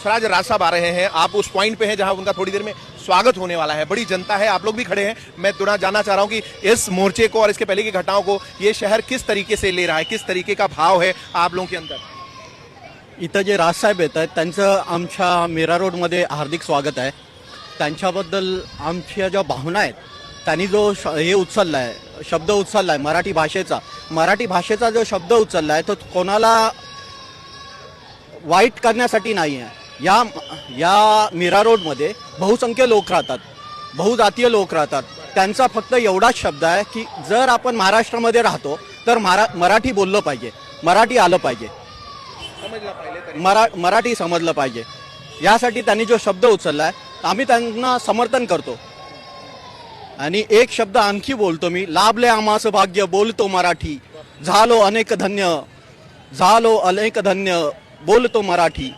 स्वराज राज साहब आ रहे हैं, आप उस पॉइंट पे हैं जहां उनका थोड़ी देर में स्वागत होने वाला है। बड़ी जनता है, आप लोग भी खड़े हैं। मैं थोड़ा जानना चाह रहा हूं कि इस मोर्चे को और इसके पहले की घटनाओं को ये शहर किस तरीके से ले रहा है, किस तरीके का भाव है आप लोगों के अंदर। इथं जे राजसाहेब येत आहेत त्यांचं आमच्या मीरा रोडमध्ये हार्दिक स्वागत आहे। त्यांच्याबद्दल आमच्या ज्या भावना आहेत, त्यांनी जो हे उचलला आहे, शब्द उचलला आहे मराठी भाषेचा जो शब्द उचलला आहे तो कोणाला वाईट करण्यासाठी नाही आहे। या मीरा रोडमध्ये बहुसंख्य लोक राहतात, बहुजातीय लोक राहतात। त्यांचा फक्त एवढाच शब्द आहे की जर आपण महाराष्ट्रामध्ये राहतो तर मराठी बोललं पाहिजे, मराठी आलं पाहिजे, मराठी समजलं पाहिजे। यासाठी त्यांनी जो शब्द उचलला आहे आम्ही त्यांना समर्थन करतो। आणि एक शब्द आणखी बोलतो मी, लाभले आम्हास भाग्य बोलतो मराठी, झालो अनेक धन्य बोलतो मराठी।